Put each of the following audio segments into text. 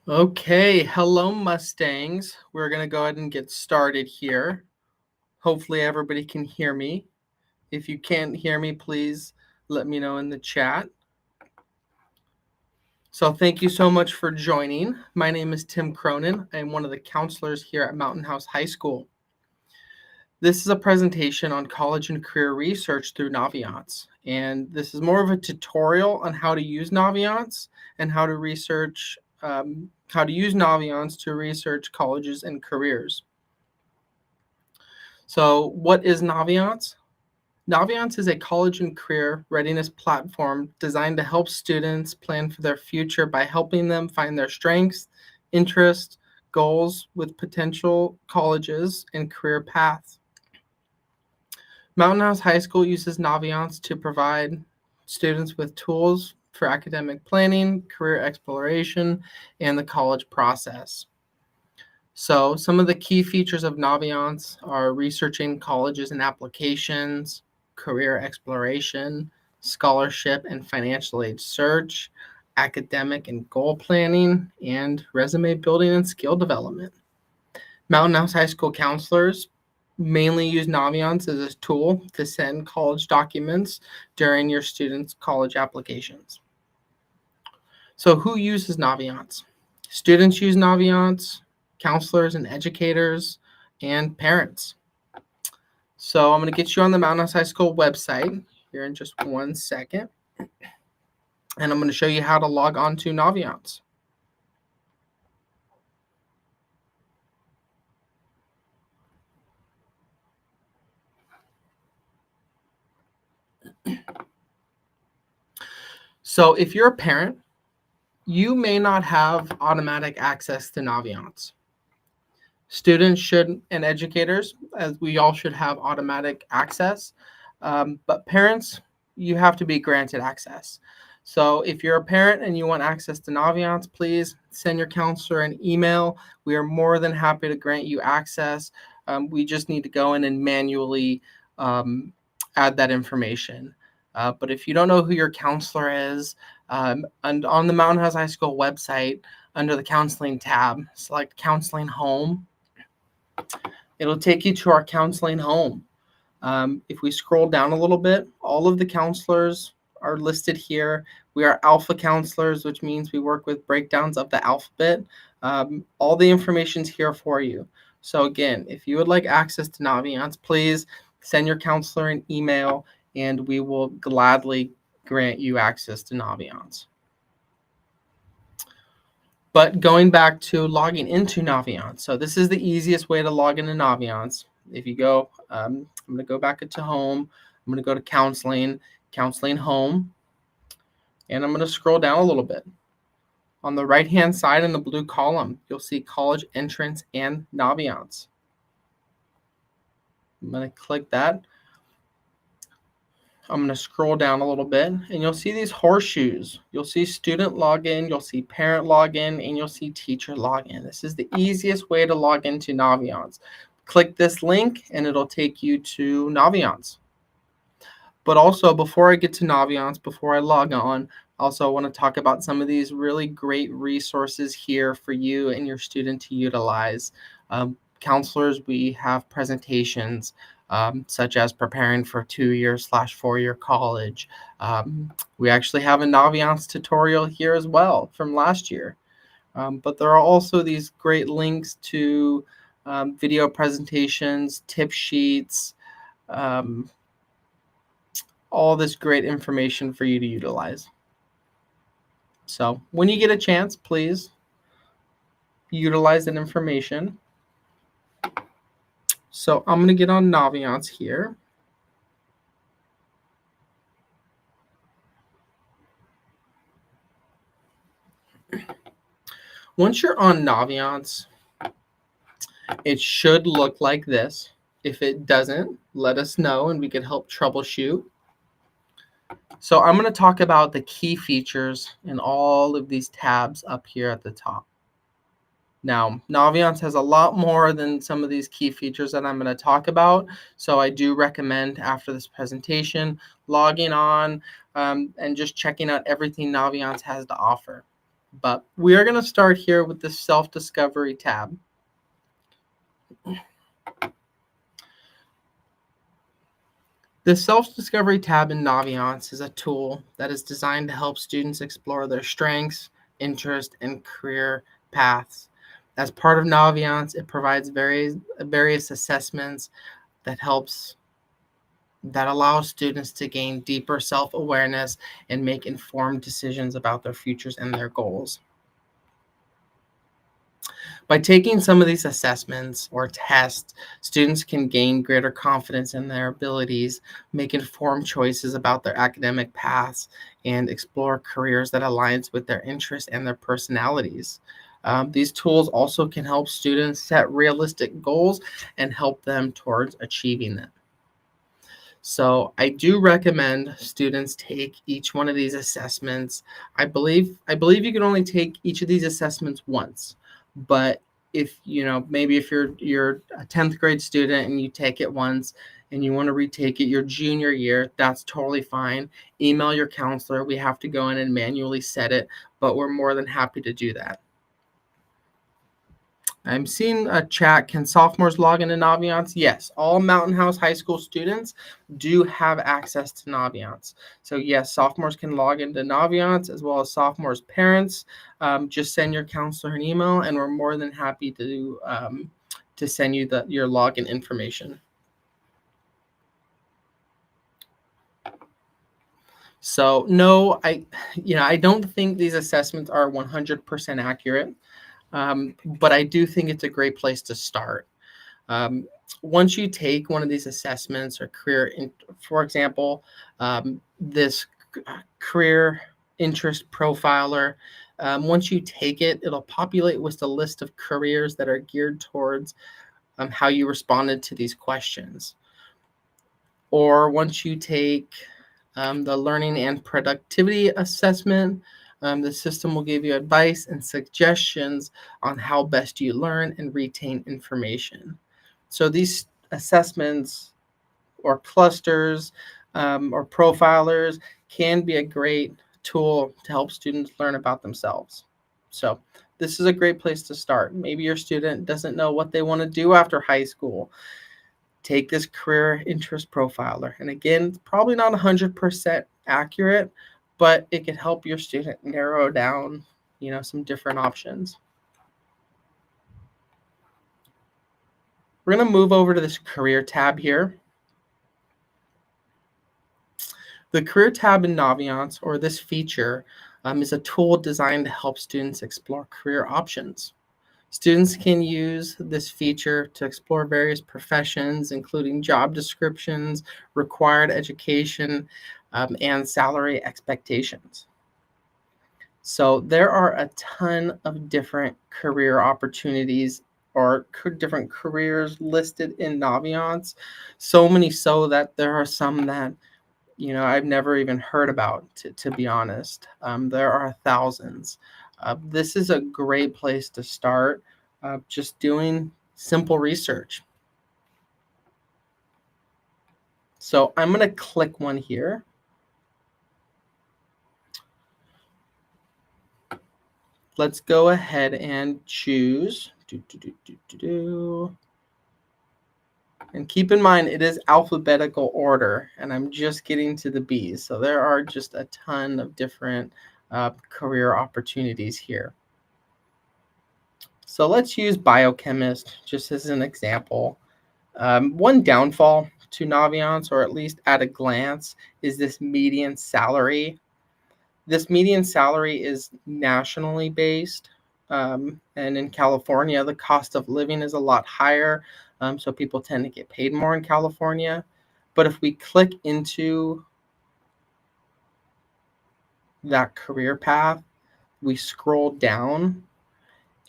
Okay, hello Mustangs. We're going to go ahead and get started here. Hopefully everybody can hear me. If you can't hear me, please let me know in the chat. So thank you so much for joining. My name is Tim Cronin. I am one of the counselors here at Mountain House High School. This is a presentation on college and career research through Naviance. And this is more of a tutorial on how to use Naviance and how to research, how to use Naviance to research colleges and careers. So what is Naviance? Naviance is a college and career readiness platform designed to help students plan for their future by helping them find their strengths, interests, goals with potential colleges and career paths. Mountain House High School uses Naviance to provide students with tools for academic planning, career exploration, and the college process. So some of the key features of Naviance are researching colleges and applications, career exploration, scholarship and financial aid search, academic and goal planning, and resume building and skill development. Mountain House High School counselors mainly use Naviance as a tool to send college documents during your students' college applications. So who uses Naviance? Students use Naviance, counselors and educators, and parents. So I'm going to get you on the Mountain House High School website here in just 1 second. And I'm going to show you how to log on to Naviance. So if you're a parent, you may not have automatic access to Naviance. Students should, and educators, as we all should have automatic access. But parents, you have to be granted access. So if you're a parent and you want access to Naviance, please send your counselor an email. We are more than happy to grant you access. We just need to go in and manually add that information. But if you don't know who your counselor is, and on the Mountain House High School website, under the counseling tab, select counseling home. It'll take you to our counseling home. If we scroll down a little bit, all of the counselors are listed here. We are alpha counselors, which means we work with breakdowns of the alphabet. All the information's here for you. So again, if you would like access to Naviance, please send your counselor an email and we will gladly grant you access to Naviance. But going back to logging into Naviance. So this is the easiest way to log into Naviance. If you go, I'm going to go back into home. I'm going to go to counseling home. And I'm going to scroll down a little bit. On the right-hand side in the blue column, you'll see college entrance and Naviance. I'm going to click that. I'm going to scroll down a little bit and you'll see these horseshoes. You'll see student login, you'll see parent login, and you'll see teacher login. This is the easiest way to log into Naviance. Click this link and it'll take you to Naviance. But also before I get to Naviance, before I log on, I also want to talk about some of these really great resources here for you and your student to utilize. Counselors, we have presentations such as preparing for 2-year/4-year college. We actually have a Naviance tutorial here as well from last year. But there are also these great links to video presentations, tip sheets, all this great information for you to utilize. So when you get a chance, please utilize that information. So I'm going to get on Naviance here. Once you're on Naviance, it should look like this. If it doesn't, let us know and we can help troubleshoot. So I'm going to talk about the key features in all of these tabs up here at the top. Now, Naviance has a lot more than some of these key features that I'm going to talk about. So I do recommend after this presentation, logging on and just checking out everything Naviance has to offer. But we are going to start here with the self-discovery tab. The self-discovery tab in Naviance is a tool that is designed to help students explore their strengths, interests, and career paths. As part of Naviance, it provides various assessments that allows students to gain deeper self-awareness and make informed decisions about their futures and their goals. By taking some of these assessments or tests, students can gain greater confidence in their abilities, make informed choices about their academic paths, and explore careers that aligns with their interests and their personalities. These tools also can help students set realistic goals and help them towards achieving them. So I do recommend students take each one of these assessments. I believe you can only take each of these assessments once, but if maybe if you're a 10th grade student and you take it once and you want to retake it your junior year, that's totally fine. Email your counselor. We have to go in and manually set it, but we're more than happy to do that. I'm seeing a chat. Can sophomores log into Naviance? Yes, all Mountain House High School students do have access to Naviance. So yes, sophomores can log into Naviance as well as sophomores' parents. Just send your counselor an email, and we're more than happy to send you your login information. So no, I don't think these assessments are 100% accurate, but I do think it's a great place to start. Once you take one of these assessments or for example, this career interest profiler, once you take it, it'll populate with a list of careers that are geared towards how you responded to these questions. Or once you take the learning and productivity assessment, the system will give you advice and suggestions on how best you learn and retain information. So these assessments or clusters or profilers can be a great tool to help students learn about themselves. So this is a great place to start. Maybe your student doesn't know what they want to do after high school. Take this career interest profiler. And again, it's probably not 100% accurate, but it can help your student narrow down, some different options. We're going to move over to this career tab here. The career tab in Naviance, or this feature, is a tool designed to help students explore career options. Students can use this feature to explore various professions, including job descriptions, required education, and salary expectations. So there are a ton of different career opportunities or different careers listed in Naviance. So many so that there are some that I've never even heard about, to be honest. There are thousands. This is a great place to start, just doing simple research. So I'm going to click one here. Let's go ahead and choose. And keep in mind, it is alphabetical order, and I'm just getting to the B's. So there are just a ton of different career opportunities here. So let's use biochemist just as an example. One downfall to Naviance, or at least at a glance, is this median salary. This median salary is nationally based. And in California, the cost of living is a lot higher. So people tend to get paid more in California. But if we click into that career path, we scroll down,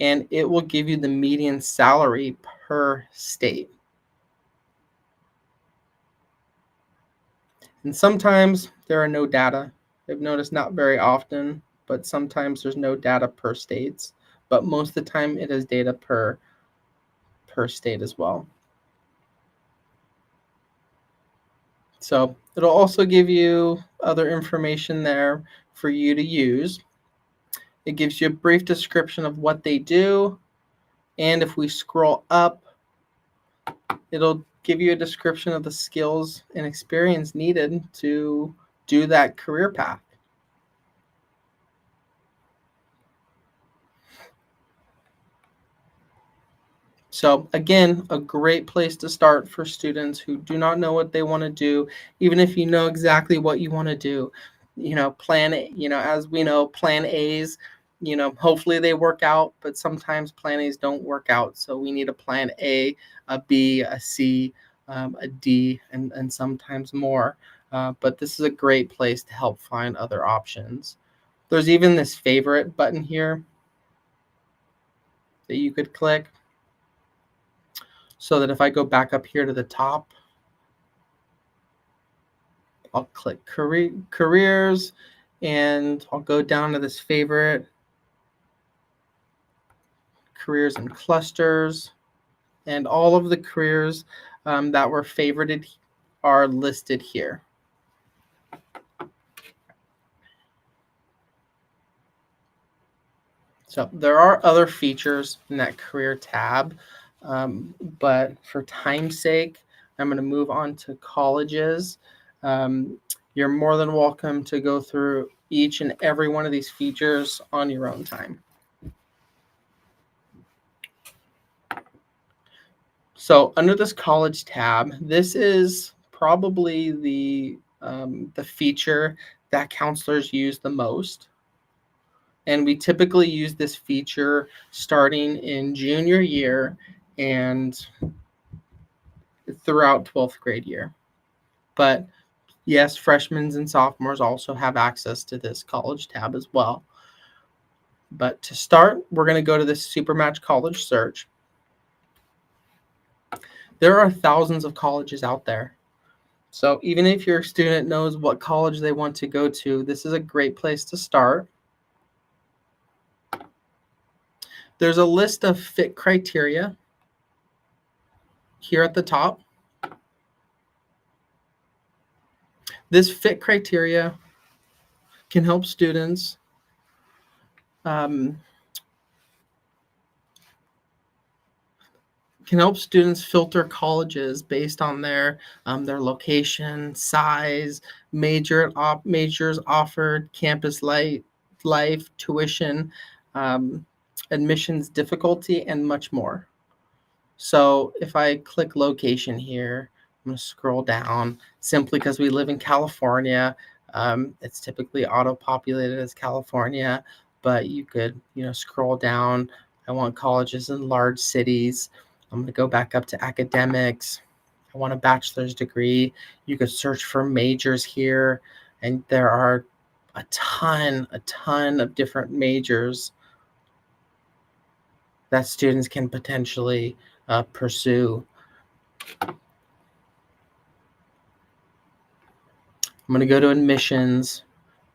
and it will give you the median salary per state. And sometimes there are no data. I've noticed not very often, but sometimes there's no data per states. But most of the time it is data per state as well. So it'll also give you other information there for you to use. It gives you a brief description of what they do. And if we scroll up, it'll give you a description of the skills and experience needed to do that career path. So again, a great place to start for students who do not know what they want to do, even if you know exactly what you want to do. Plan A, as we know, plan A's, hopefully they work out, but sometimes plan A's don't work out. So we need a plan A, a B, a C, a D, and sometimes more. But this is a great place to help find other options. There's even this favorite button here that you could click. So that if I go back up here to the top, I'll click careers, and I'll go down to this favorite, careers and clusters, and all of the careers that were favorited are listed here. So there are other features in that career tab, but for time's sake, I'm going to move on to colleges. You're more than welcome to go through each and every one of these features on your own time. So under this college tab, this is probably the feature that counselors use the most. And we typically use this feature starting in junior year and throughout 12th grade year. But yes, freshmen and sophomores also have access to this college tab as well. But to start, we're going to go to this Supermatch College Search. There are thousands of colleges out there. So even if your student knows what college they want to go to, this is a great place to start. There's a list of fit criteria here at the top. This fit criteria can help students filter colleges based on their location, size, majors offered, campus life, tuition, admissions difficulty, and much more. So if I click location here, I'm going to scroll down simply because we live in California. It's typically auto-populated as California, but you could, scroll down. I want colleges in large cities. I'm going to go back up to academics. I want a bachelor's degree. You could search for majors here, and there are a ton of different majors that students can potentially pursue. I'm going to go to admissions.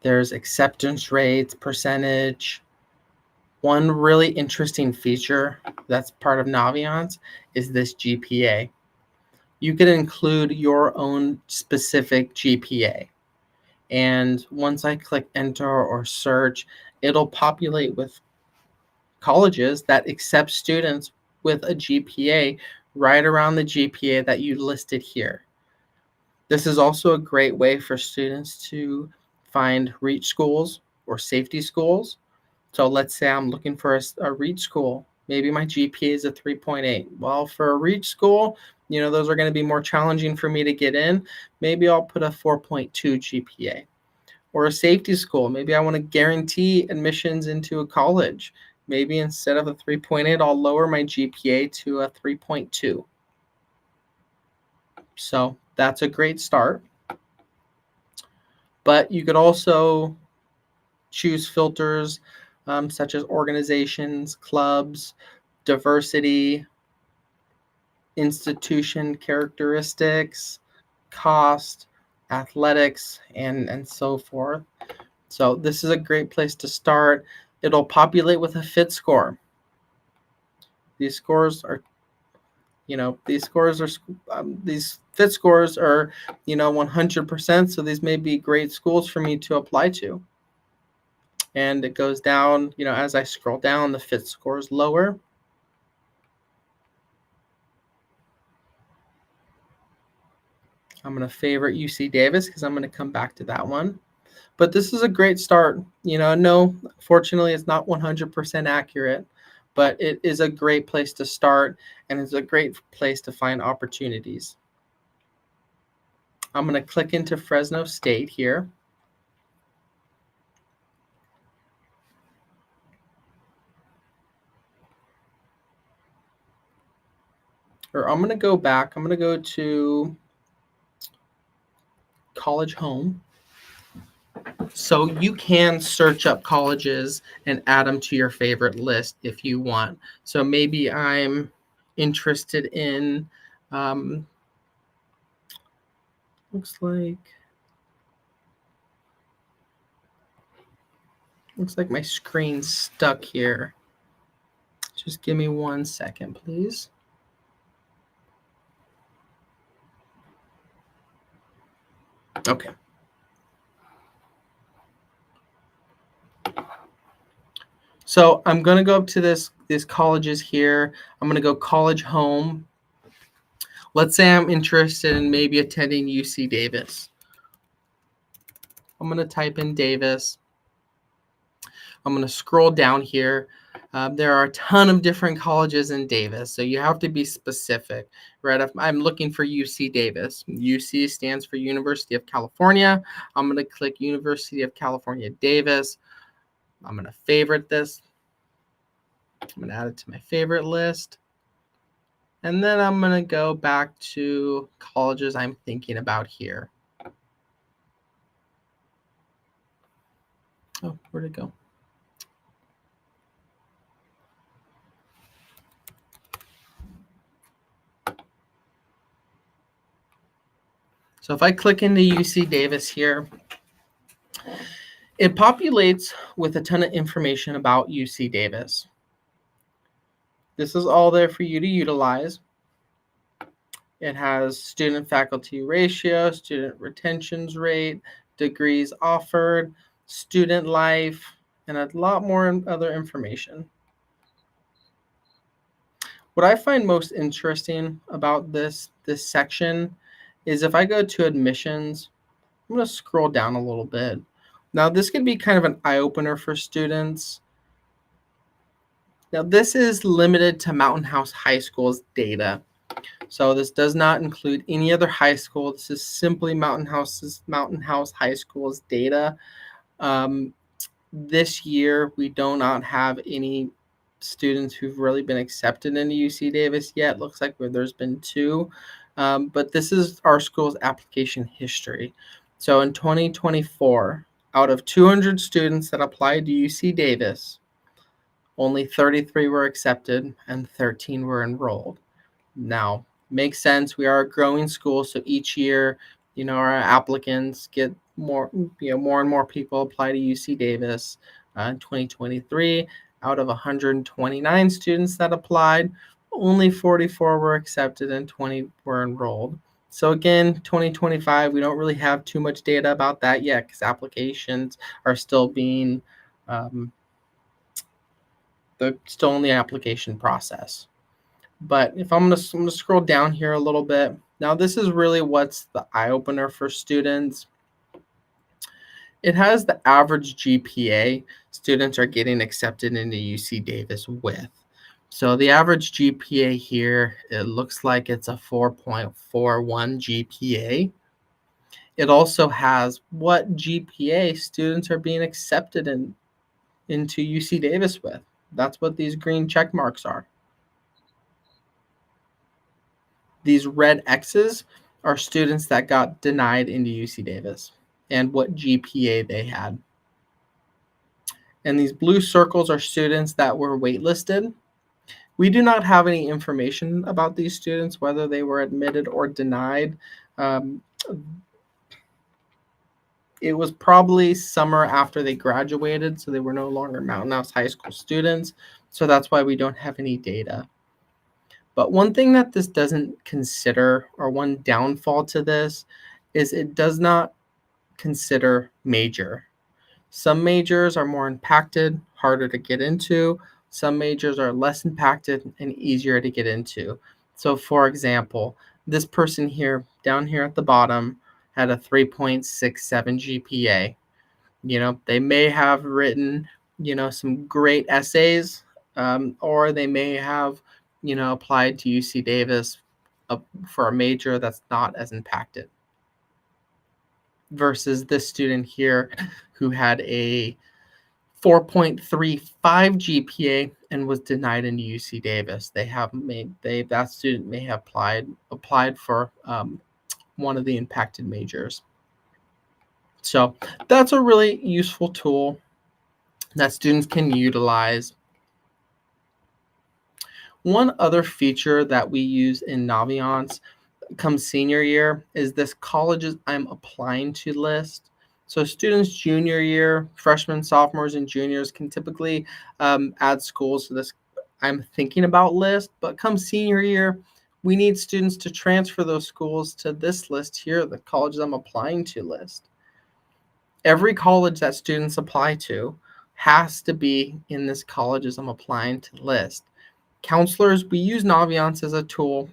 There's acceptance rates, percentage. One really interesting feature that's part of Naviance is this GPA. You can include your own specific GPA. And once I click enter or search, it'll populate with colleges that accept students with a GPA right around the GPA that you listed here. This is also a great way for students to find REACH schools or safety schools. So let's say I'm looking for a REACH school. Maybe my GPA is a 3.8. Well, for a REACH school, those are going to be more challenging for me to get in. Maybe I'll put a 4.2 GPA. Or a safety school. Maybe I want to guarantee admissions into a college. Maybe instead of a 3.8, I'll lower my GPA to a 3.2. So that's a great start. But you could also choose filters such as organizations, clubs, diversity, institution characteristics, cost, athletics, and so forth. So this is a great place to start. It'll populate with a fit score. These scores are, these fit scores are, 100%. So these may be great schools for me to apply to. And it goes down, as I scroll down, the fit score is lower. I'm going to favorite UC Davis because I'm going to come back to that one. But this is a great start. No, fortunately, it's not 100% accurate, but it is a great place to start, and it's a great place to find opportunities. I'm going to click into Fresno State here. Or I'm going to go back. I'm going to go to College Home. So you can search up colleges and add them to your favorite list if you want. So maybe I'm interested in, looks like my screen's stuck here. Just give me 1 second, please. Okay. So I'm going to go up to these colleges here. I'm going to go College Home. Let's say I'm interested in maybe attending UC Davis. I'm going to type in Davis. I'm going to scroll down here. There are a ton of different colleges in Davis, so you have to be specific, right? If I'm looking for UC Davis. UC stands for University of California. I'm going to click University of California, Davis. I'm going to favorite this. I'm going to add it to my favorite list. And then I'm going to go back to colleges I'm thinking about here. Oh, where'd it go? So if I click into UC Davis here, it populates with a ton of information about UC Davis. This is all there for you to utilize. It has student faculty ratio, student retentions rate, degrees offered, student life, and a lot more other information. What I find most interesting about this section is if I go to admissions, I'm going to scroll down a little bit. Now, this could be kind of an eye-opener for students. Now, this is limited to Mountain House High School's data. So this does not include any other high school. This is simply Mountain House High School's data. This year, we do not have any students who've really been accepted into UC Davis yet. Looks like there's been 2. But this is our school's application history. So in 2024, out of 200 students that applied to UC Davis, only 33 were accepted and 13 were enrolled. Now, makes sense. We are a growing school, so each year, our applicants get more, more and more people apply to UC Davis. In 2023, out of 129 students that applied, only 44 were accepted and 20 were enrolled. So again, 2025, we don't really have too much data about that yet because applications are still being, they're still in the application process. But if I'm going to scroll down here a little bit. Now, this is really what's the eye-opener for students. It has the average GPA students are getting accepted into UC Davis with. So the average GPA here, it looks like it's a 4.41 GPA. It also has what GPA students are being accepted into UC Davis with. That's what these green check marks are. These red X's are students that got denied into UC Davis and what GPA they had. And these blue circles are students that were waitlisted. We do not have any information about these students, whether they were admitted or denied. It was probably summer after they graduated, so they were no longer Mountain House High School students. So that's why we don't have any data. But one thing that this doesn't consider, or one downfall to this, is it does not consider major. Some majors are more impacted, harder to get into. Some majors are less impacted and easier to get into. So, for example, this person here, down here at the bottom, had a 3.67 GPA. They may have written, some great essays, or they may have, applied to UC Davis for a major that's not as impacted versus this student here who had a 4.35 GPA and was denied into UC Davis. That student may have applied for one of the impacted majors. So that's a really useful tool that students can utilize. One other feature that we use in Naviance come senior year is this colleges I'm applying to list. So students junior year, freshmen, sophomores, and juniors can typically add schools to this I'm thinking about list, but come senior year, we need students to transfer those schools to this list here, the colleges I'm applying to list. Every college that students apply to has to be in this colleges I'm applying to list. Counselors, we use Naviance as a tool,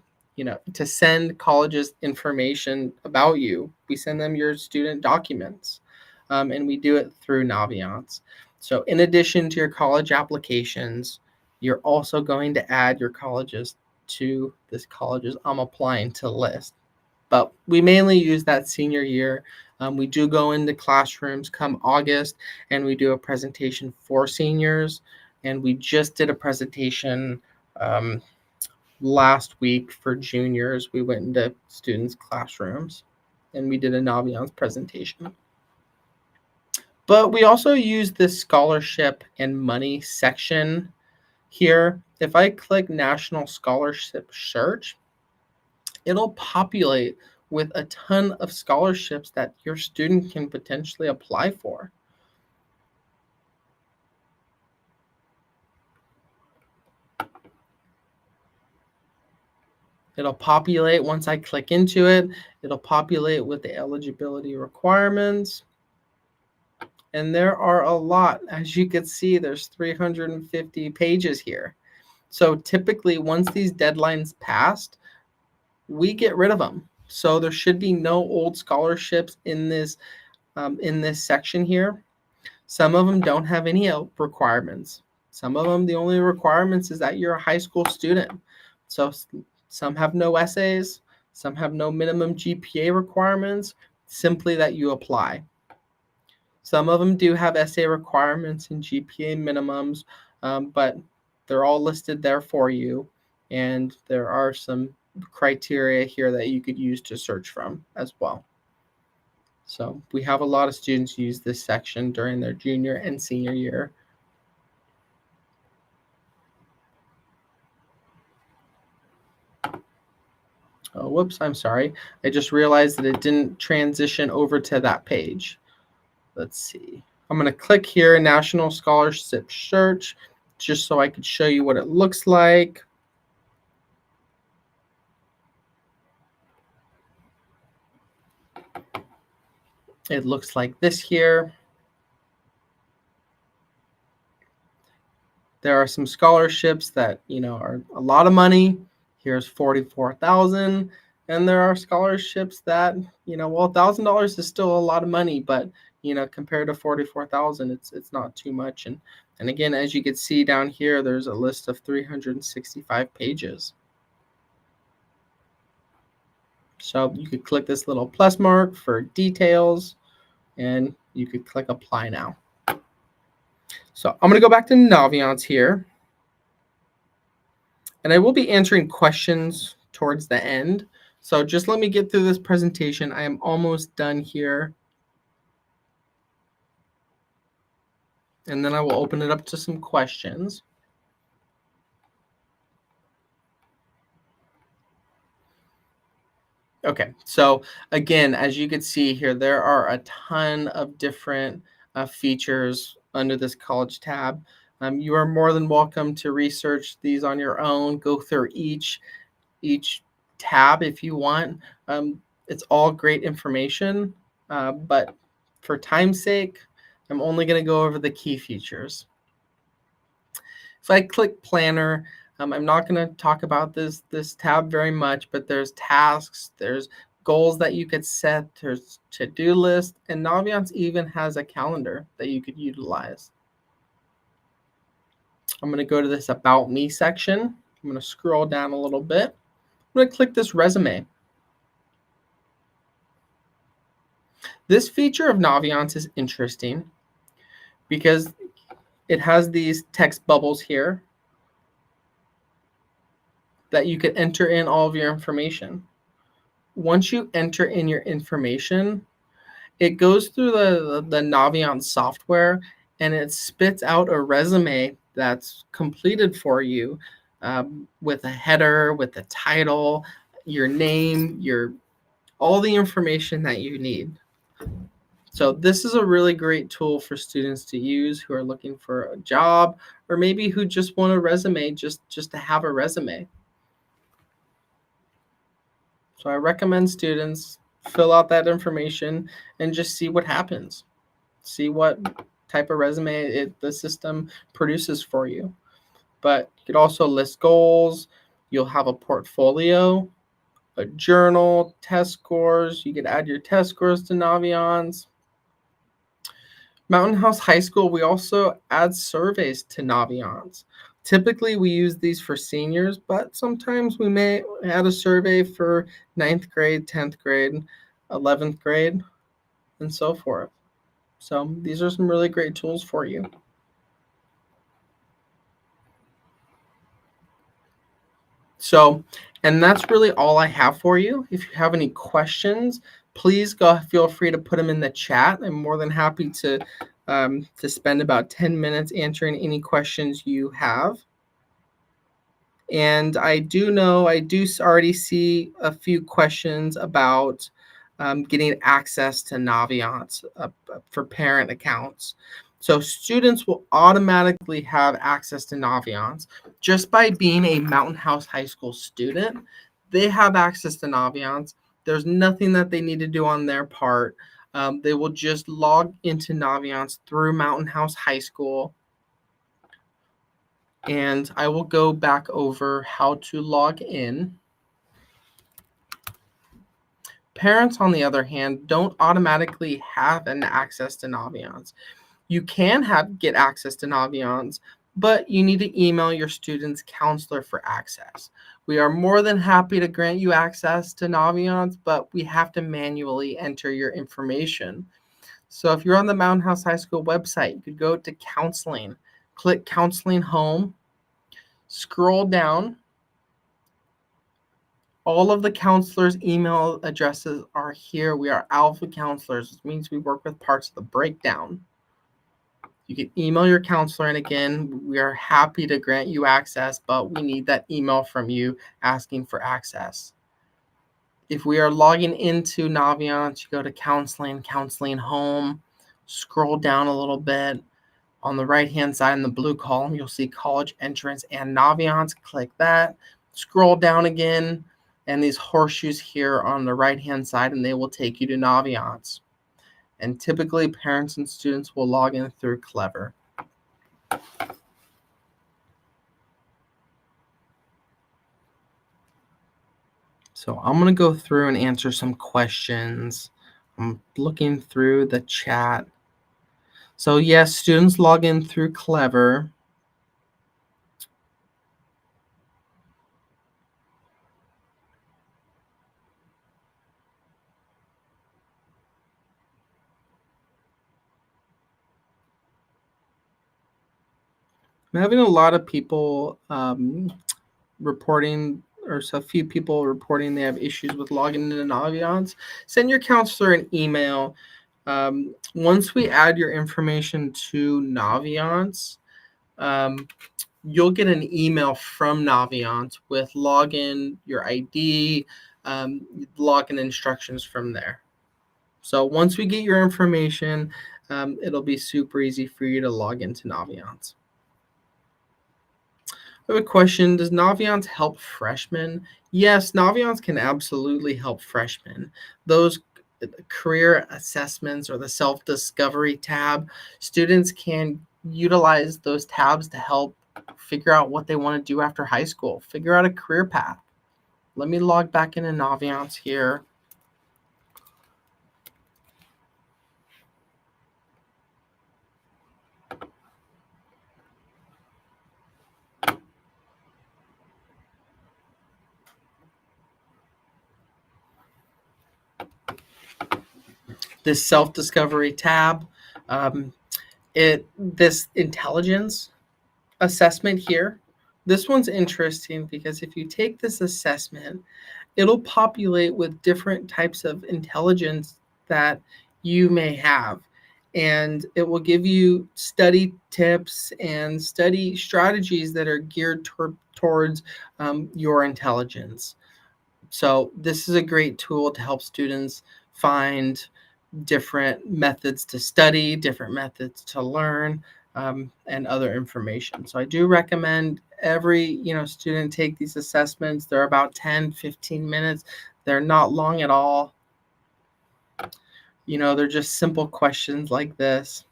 to send colleges information about you. We send them your student documents, and we do it through Naviance. So in addition to your college applications, you're also going to add your colleges to this colleges I'm applying to list. But we mainly use that senior year. We do go into classrooms come August, and we do a presentation for seniors. And we just did a presentation last week for juniors. We went into students' classrooms, and we did a Naviance presentation. But we also use this scholarship and money section here. If I click National Scholarship Search, it'll populate with a ton of scholarships that your student can potentially apply for. It'll populate once I click into it. It'll populate with the eligibility requirements. And there are a lot. As you can see, there's 350 pages here. So typically, once these deadlines passed, we get rid of them. So there should be no old scholarships in this section here. Some of them don't have any requirements. Some of them, the only requirements is that you're a high school student. So some have no essays, some have no minimum GPA requirements, simply that you apply. Some of them do have essay requirements and GPA minimums, but they're all listed there for you. And there are some criteria here that you could use to search from as well. So we have a lot of students use this section during their junior and senior year. Oh, whoops, I'm sorry. I just realized that it didn't transition over to that page. Let's see. I'm going to click here, National Scholarship Search, just so I could show you what it looks like. It looks like this here. There are some scholarships that, are a lot of money. Here's $44,000. And there are scholarships that, well, $1,000 is still a lot of money, but, compared to $44,000, it's not too much. And again, as you can see down here, there's a list of 365 pages. So you could click this little plus mark for details, and you could click apply now. So I'm going to go back to Naviance here. And I will be answering questions towards the end. So just let me get through this presentation. I am almost done here. And then I will open it up to some questions. Okay, so again, as you can see here, there are a ton of different features under this college tab. You are more than welcome to research these on your own, go through each tab if you want. It's all great information, but for time's sake, I'm only going to go over the key features. If I click Planner, I'm not going to talk about this tab very much, but there's tasks, there's goals that you could set, there's to-do list, and Naviance even has a calendar that you could utilize. I'm going to go to this About Me section. I'm going to scroll down a little bit. I'm going to click this resume. This feature of Naviance is interesting because it has these text bubbles here that you could enter in all of your information. Once you enter in your information, it goes through the Naviance software and it spits out a resume that's completed for you with a header, with a title, your name, all the information that you need. So this is a really great tool for students to use who are looking for a job or maybe who just want a resume just to have a resume. So I recommend students fill out that information and just see what happens. See what type of resume the system produces for you. But you could also list goals. You'll have a portfolio, a journal, test scores. You could add your test scores to Naviance. Mountain House High School, we also add surveys to Naviance. Typically, we use these for seniors, but sometimes we may add a survey for 9th grade, 10th grade, 11th grade, and so forth. So these are some really great tools for you. So, and that's really all I have for you. If you have any questions, please feel free to put them in the chat. I'm more than happy to spend about 10 minutes answering any questions you have. And I do already see a few questions about getting access to Naviance for parent accounts. So students will automatically have access to Naviance just by being a Mountain House High School student. They have access to Naviance. There's nothing that they need to do on their part. They will just log into Naviance through Mountain House High School. And I will go back over how to log in. Parents, on the other hand, don't automatically have an access to Naviance. You can get access to Naviance, but you need to email your student's counselor for access. We are more than happy to grant you access to Naviance, but we have to manually enter your information. So if you're on the Mountain House High School website, you could go to counseling, click counseling home, scroll down. All of the counselors' email addresses are here. We are alpha counselors, which means we work with parts of the breakdown. You can email your counselor, and again, we are happy to grant you access, but we need that email from you asking for access. If we are logging into Naviance, you go to counseling, counseling home, scroll down a little bit. On the right-hand side in the blue column, you'll see college entrance and Naviance. Click that. Scroll down again, and these horseshoes here on the right-hand side, and they will take you to Naviance. And typically, parents and students will log in through Clever. So I'm going to go through and answer some questions. I'm looking through the chat. So yes, students log in through Clever. I'm having a lot of people reporting, or a few people reporting they have issues with logging into Naviance. Send your counselor an email. Once we add your information to Naviance, you'll get an email from Naviance with login, your ID, login instructions from there. So once we get your information, it'll be super easy for you to log into Naviance. I have a question. Does Naviance help freshmen? Yes, Naviance can absolutely help freshmen. Those career assessments or the self-discovery tab, students can utilize those tabs to help figure out what they want to do after high school, figure out a career path. Let me log back into Naviance here. This self-discovery tab, um, this intelligence assessment here, this one's interesting because if you take this assessment, it'll populate with different types of intelligence that you may have. And it will give you study tips and study strategies that are geared towards your intelligence. So, this is a great tool to help students find different methods to study, different methods to learn, and other information. So I do recommend every student take these assessments. They're about 10-15 minutes. They're not long at all. They're just simple questions like this,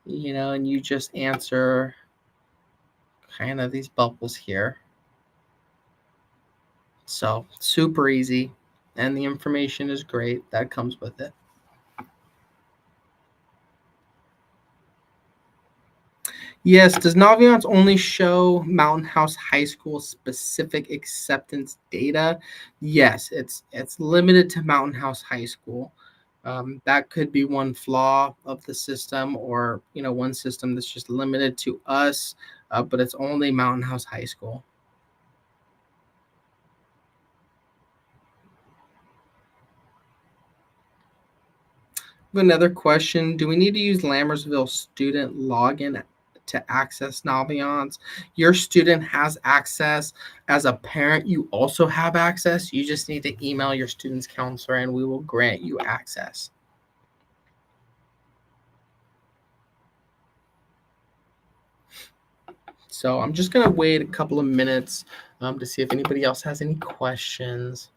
and you just answer kind of these bubbles here. So super easy, and the information is great that comes with it. Yes, does Naviance only show Mountain House High School specific acceptance data? Yes, it's limited to Mountain House High School. That could be one flaw of the system, or one system that's just limited to us, but it's only Mountain House High School. Another question: do we need to use Lammersville student login to access Naviance? Your student has access. As a parent, you also have access. You just need to email your student's counselor and we will grant you access. So I'm just going to wait a couple of minutes to see if anybody else has any questions.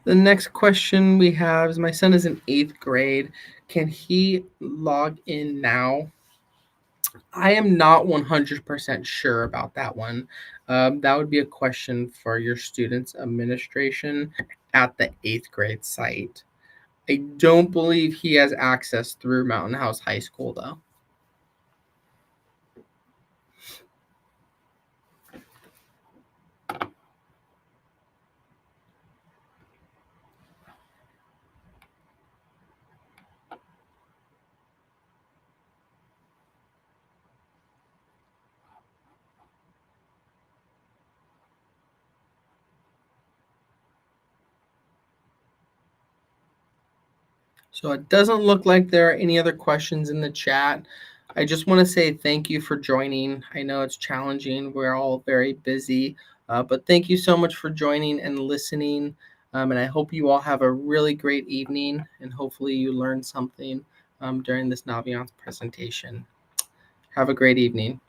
The next question we have is: my son is in 8th grade. Can he log in now? I am not 100% sure about that one. That would be a question for your student's administration at the 8th grade site. I don't believe he has access through Mountain House High School, though. So it doesn't look like there are any other questions in the chat. I just want to say thank you for joining. I know it's challenging. We're all very busy, but thank you so much for joining and listening. And I hope you all have a really great evening, and hopefully you learned something during this Naviance presentation. Have a great evening.